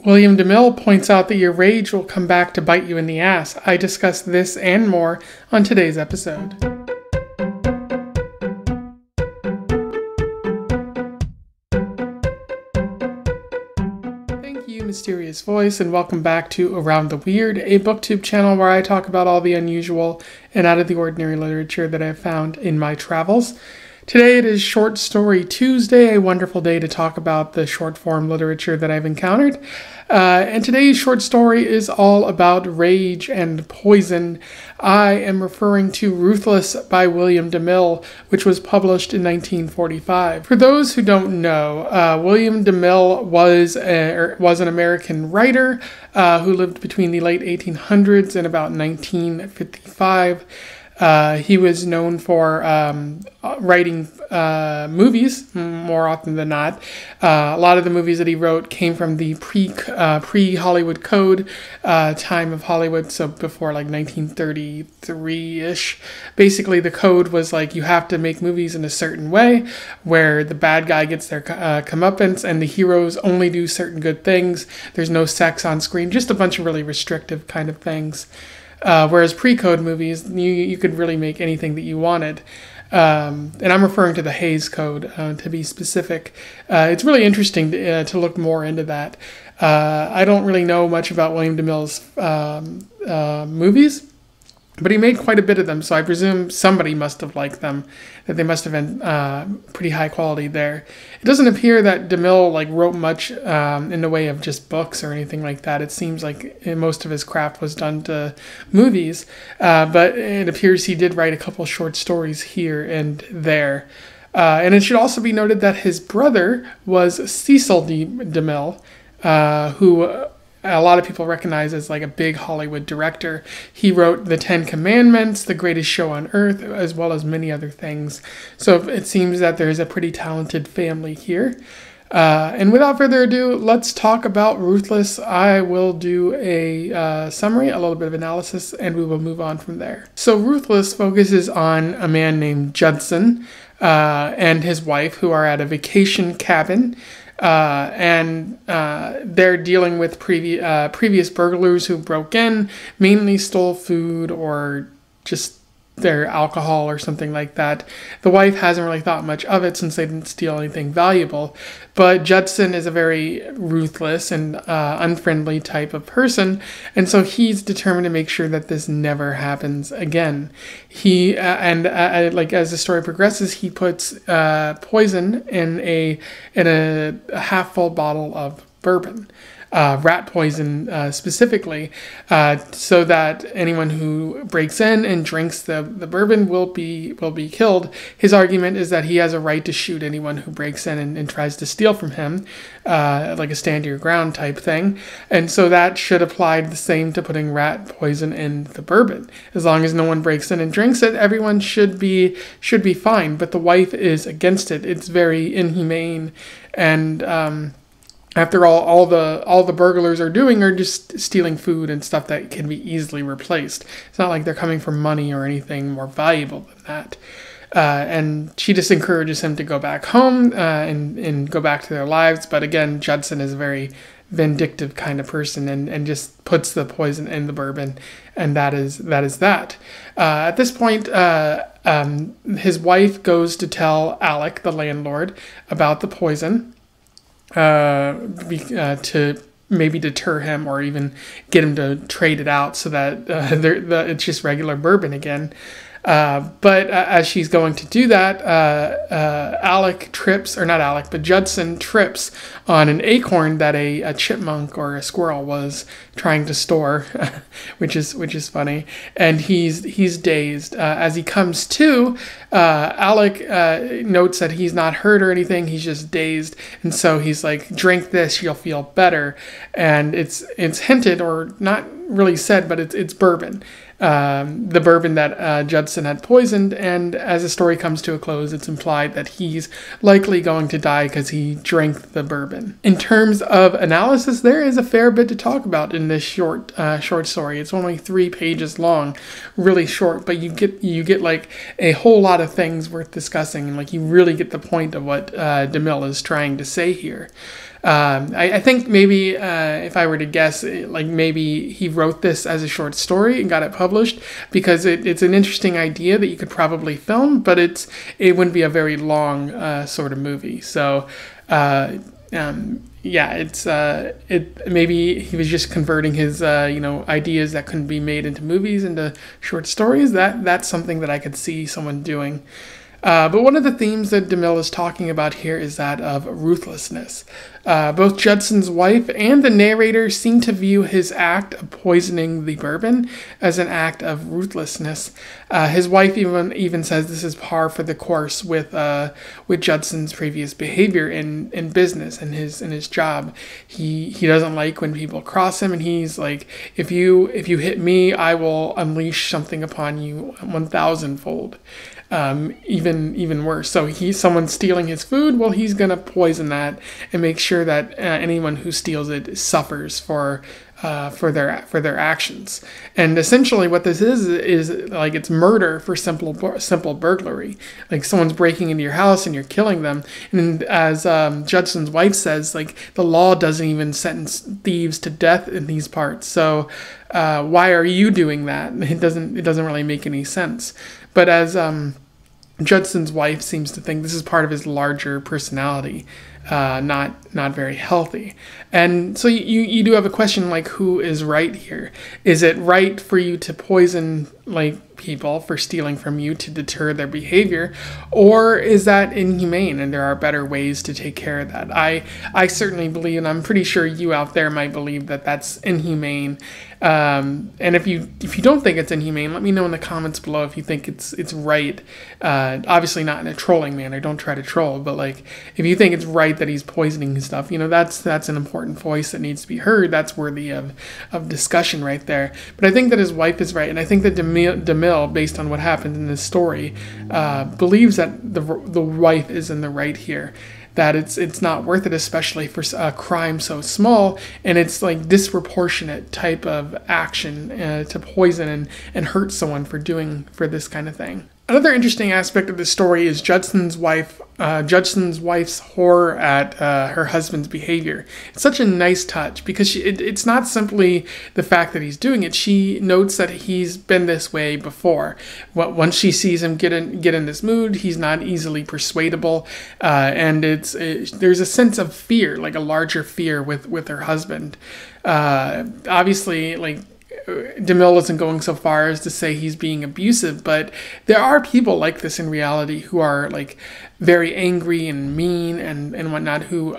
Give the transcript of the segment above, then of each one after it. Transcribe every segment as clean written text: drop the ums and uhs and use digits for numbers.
William deMille points out that your rage will come back to bite you in the ass. I discuss this and more on today's episode. Thank you, Mysterious Voice, and welcome back to Around the Weird, a booktube channel where I talk about all the unusual and out of the ordinary literature that I've found in my travels. Today it is Short Story Tuesday, a wonderful day to talk about the short form literature that I've encountered. And today's short story is all about rage and poison. I am referring to Ruthless by William deMille, which was published in 1945. For those who don't know, William deMille was an American writer who lived between the late 1800s and about 1955. He was known for writing movies more often than not. A lot of the movies that he wrote came from the pre-Hollywood Code time of Hollywood, so before like 1933-ish. Basically, the code was like you have to make movies in a certain way where the bad guy gets their comeuppance and the heroes only do certain good things. There's no sex on screen, just a bunch of really restrictive kind of things. Whereas pre-code movies, you could really make anything that you wanted. And I'm referring to the Hays Code, to be specific. It's really interesting to look more into that. I don't really know much about William deMille's movies, but he made quite a bit of them, so I presume somebody must have liked them, that they must have been pretty high quality there. It doesn't appear that deMille wrote much in the way of just books or anything like that. It seems like most of his craft was done to movies, but it appears he did write a couple short stories here and there. And it should also be noted that his brother was Cecil deMille, who a lot of people recognize as like a big Hollywood director. He wrote The Ten Commandments, The Greatest Show on Earth, as well as many other things. So it seems that there's a pretty talented family here. And without further ado, let's talk about Ruthless. I will do a summary, a little bit of analysis, and we will move on from there. So Ruthless focuses on a man named Judson and his wife, who are at a vacation cabin. And they're dealing with previous burglars who broke in, mainly stole food or just their alcohol or something like that. The wife hasn't really thought much of it since they didn't steal anything valuable, but Judson is a very ruthless and unfriendly type of person, and so he's determined to make sure that this never happens again. He as the story progresses, he puts poison in a half full bottle of bourbon. Rat poison specifically, so that anyone who breaks in and drinks the bourbon will be killed. His argument is that he has a right to shoot anyone who breaks in and tries to steal from him, like a stand your ground type thing. And so that should apply the same to putting rat poison in the bourbon. As long as no one breaks in and drinks it, everyone should be fine. But the wife is against it. It's very inhumane, and after all the burglars are doing are just stealing food and stuff that can be easily replaced. It's not like they're coming for money or anything more valuable than that. And she just encourages him to go back home and go back to their lives. But again, Judson is a very vindictive kind of person and just puts the poison in the bourbon, and that is that. At this point, his wife goes to tell Alec, the landlord, about the poison. To maybe deter him or even get him to trade it out so that it's just regular bourbon again. But as she's going to do that, Judson trips on an acorn that a chipmunk or a squirrel was trying to store, which is funny. And he's dazed. As he comes to, Alec notes that he's not hurt or anything. He's just dazed, and so he's like, "Drink this, you'll feel better." And it's hinted, or not really said, but it's bourbon. The bourbon that Judson had poisoned, and as the story comes to a close, it's implied that he's likely going to die because he drank the bourbon. In terms of analysis, there is a fair bit to talk about in this short story. It's only 3 pages long, really short, but you get like a whole lot of things worth discussing, and like you really get the point of what deMille is trying to say here. I think maybe if I were to guess, like maybe he wrote this as a short story and got it published because it's an interesting idea that you could probably film, but it wouldn't be a very long sort of movie. So yeah, it maybe he was just converting his ideas that couldn't be made into movies into short stories. That's something that I could see someone doing. But one of the themes that deMille is talking about here is that of ruthlessness. Both Judson's wife and the narrator seem to view his act of poisoning the bourbon as an act of ruthlessness. His wife even says this is par for the course with Judson's previous behavior in business and his job. He doesn't like when people cross him, and he's like, if you hit me, I will unleash something upon you 1,000-fold. Even worse. So someone's stealing his food. Well, he's gonna poison that and make sure that anyone who steals it suffers for their actions. And essentially, what this is like it's murder for simple burglary. Like someone's breaking into your house and you're killing them. And as Judson's wife says, like the law doesn't even sentence thieves to death in these parts. So why are you doing that? It doesn't really make any sense. But as Judson's wife seems to think this is part of his larger personality, not very healthy. And so you do have a question like, who is right here? Is it right for you to poison like people for stealing from you to deter their behavior, or is that inhumane and there are better ways to take care of that? I certainly believe, and I'm pretty sure you out there might believe, that that's inhumane. And if you don't think it's inhumane, let me know in the comments below if you think it's right. Obviously not in a trolling manner. Don't try to troll, but like if you think it's right that he's poisoning and stuff, that's an important voice that needs to be heard. That's worthy of discussion right there. But I think that his wife is right, and I think that deMille, based on what happened in this story, believes that the wife is in the right here. That it's not worth it, especially for a crime so small, and it's like disproportionate type of action to poison and hurt someone for this kind of thing. Another interesting aspect of the story is Judson's wife's horror at her husband's behavior. It's such a nice touch because it's not simply the fact that he's doing it. She notes that he's been this way before. Once she sees him get in this mood, he's not easily persuadable, and there's a sense of fear, like a larger fear with her husband. Obviously, like, deMille isn't going so far as to say he's being abusive, but there are people like this in reality who are like very angry and mean and whatnot, who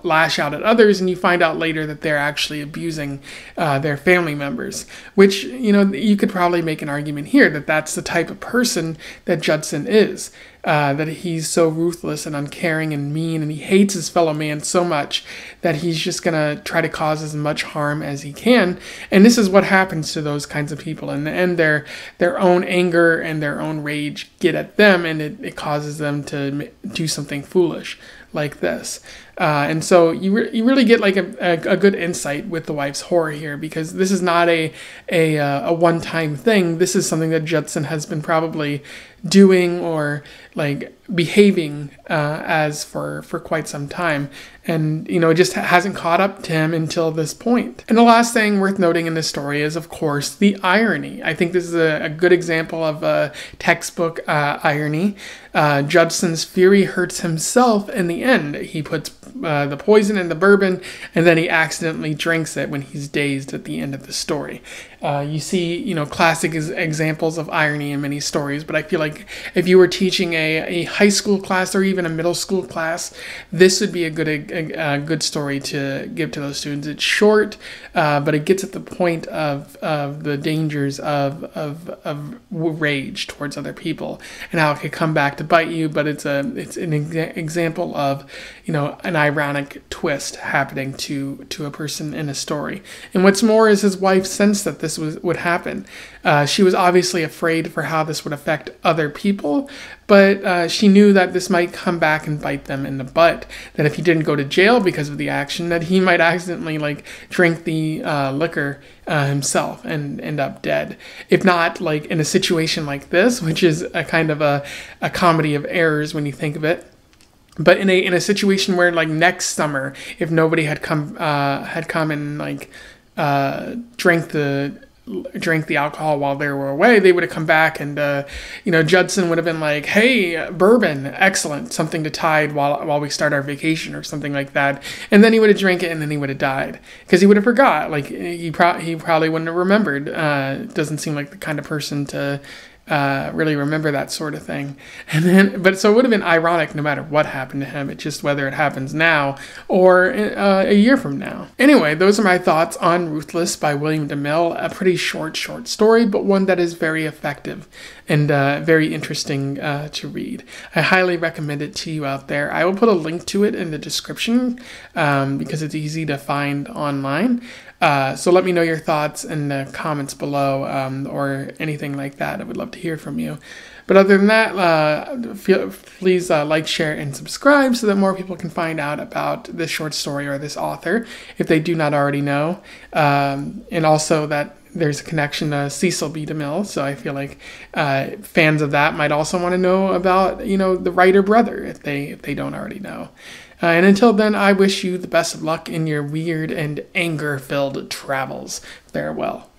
lash out at others, and you find out later that they're actually abusing their family members, which you could probably make an argument here that that's the type of person that Judson is. That he's so ruthless and uncaring and mean, and he hates his fellow man so much that he's just gonna try to cause as much harm as he can. And this is what happens to those kinds of people. In the end, their own anger and their own rage get at them, and it causes them to do something foolish like this. And so you really get like a good insight with the wife's horror here, because this is not a one-time thing. This is something that Judson has been probably doing or like behaving as for quite some time, and it just hasn't caught up to him until this point. And the last thing worth noting in this story is, of course, the irony. I think this is a good example of textbook irony. Judson's fury hurts himself in the end. He puts the poison in the bourbon, and then he accidentally drinks it when he's dazed at the end of the story. You see, classic examples of irony in many stories, but I feel like if you were teaching a high school class or even a middle school class, this would be a good story to give to those students. It's short, but it gets at the point of the dangers of rage towards other people and how it could come back to bite you. But it's an example of an ironic twist happening to a person in a story. And what's more is his wife sensed that this would happen. She was obviously afraid for how this would affect other people, but she knew that this might come back and bite them in the butt. That if he didn't go to jail because of the action, that he might accidentally drink the liquor himself and end up dead. If not, in a situation like this, which is a kind of a comedy of errors when you think of it. But in a situation where like next summer, if nobody had come and like drank the alcohol while they were away, they would have come back, and Judson would have been like, "Hey, bourbon, excellent, something to tide while we start our vacation," or something like that. And then he would have drank it, and then he would have died because he would have forgot. Like he probably wouldn't have remembered. Doesn't seem like the kind of person to really remember that sort of thing. But so it would have been ironic no matter what happened to him. It's just whether it happens now or a year from now. Anyway, those are my thoughts on Ruthless by William deMille. A pretty short story, but one that is very effective and very interesting to read. I highly recommend it to you out there. I will put a link to it in the description because it's easy to find online. So let me know your thoughts in the comments below or anything like that. I would love to hear from you. But other than that, please like, share, and subscribe so that more people can find out about this short story or this author if they do not already know. And also that there's a connection to Cecil B. deMille, so I feel like fans of that might also want to know about, the writer brother if they don't already know. And until then, I wish you the best of luck in your weird and anger-filled travels. Farewell.